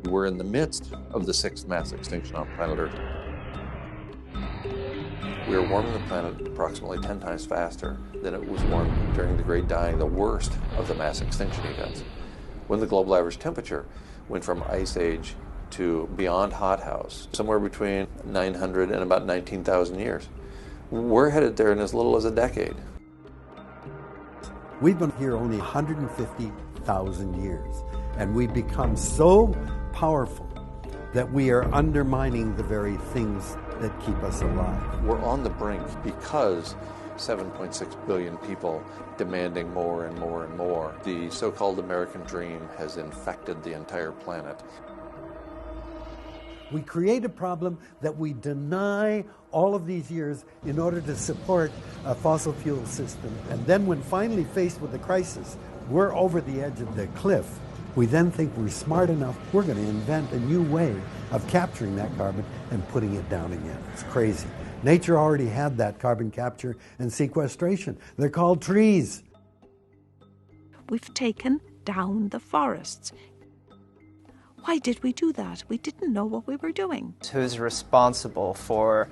We're in the midst of the sixth mass extinction on planet Earth. We are warming the planet approximately 10 times faster than it was warmed during the Great Dying, the worst of the mass extinction events, when the global average temperature went from ice age to beyond hothouse, somewhere between 900 and about 19,000 years. We're headed there in as little as a decade. We've been here only 150,000 years, and we've become so powerful that we are undermining the very things that keep us alive. We're on the brink because 7.6 billion people demanding more and more and more. The so-called American dream has infected the entire planet. We create a problem that we deny all of these years in order to support a fossil fuel system. And then when finally faced with the crisis, we're over the edge of the cliff. We then think we're smart enough, we're going to invent a new way of capturing that carbon and putting it down again. It's crazy. Nature already had that carbon capture and sequestration. They're called trees. We've taken down the forests. Why did we do that? We didn't know what we were doing. Who's responsible for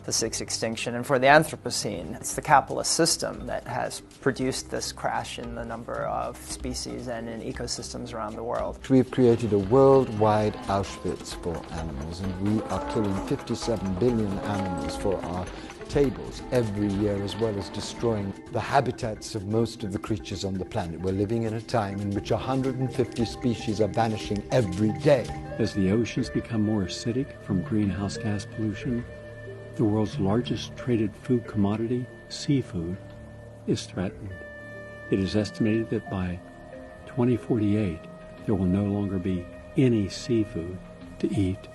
the sixth extinction and for the Anthropocene? It's the capitalist system that has produced this crash in the number of species and in ecosystems around the world. We've created a worldwide Auschwitz for animals, and we are killing 57 billion animals for our tables every year, as well as destroying the habitats of most of the creatures on the planet. We're living in a time in which 150 species are vanishing every day. As the oceans become more acidic from greenhouse gas pollution, the world's largest traded food commodity, seafood, is threatened. It is estimated that by 2048, there will no longer be any seafood to eat.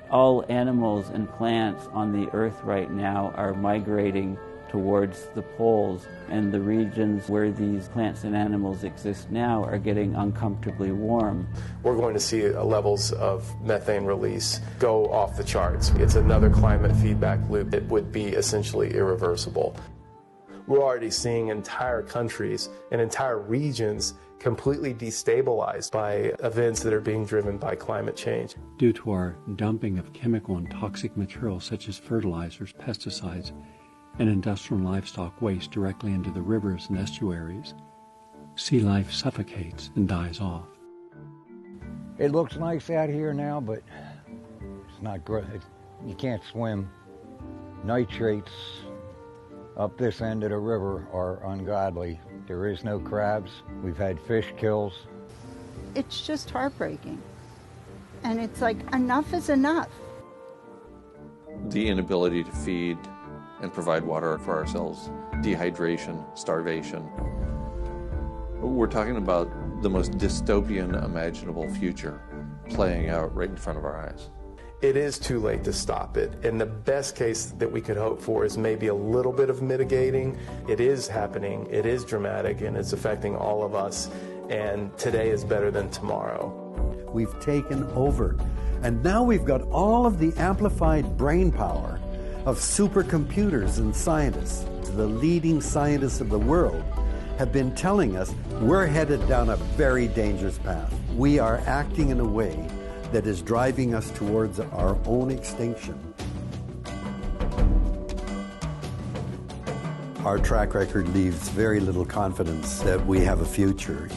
All animals and plants on the earth right now are migrating towards the poles, and the regions where these plants and animals exist now are getting uncomfortably warm. We're going to see levels of methane release go off the charts. It's another climate feedback loop that would be essentially irreversible. We're already seeing entire countries and entire regions completely destabilized by events that are being driven by climate change. Due to our dumping of chemical and toxic materials such as fertilizers, pesticides, and industrial and livestock waste directly into the rivers and estuaries, sea life suffocates and dies off. It looks nice out here now, but it's not great. You can't swim. Nitrates up this end of the river are ungodly. There is no crabs. We've had fish kills. It's just heartbreaking. And it's like, enough is enough. The inability to feed and provide water for ourselves, dehydration, starvation. We're talking about the most dystopian imaginable future playing out right in front of our eyes. It is too late to stop it, and the best case that we could hope for is maybe a little bit of mitigating. It is happening, it is dramatic, and it's affecting all of us, and today is better than tomorrow. We've taken over, and now we've got all of the amplified brain power of supercomputers and scientists. The leading scientists of the world have been telling us we're headed down a very dangerous path. We are acting in a way that is driving us towards our own extinction. Our track record leaves very little confidence that we have a future.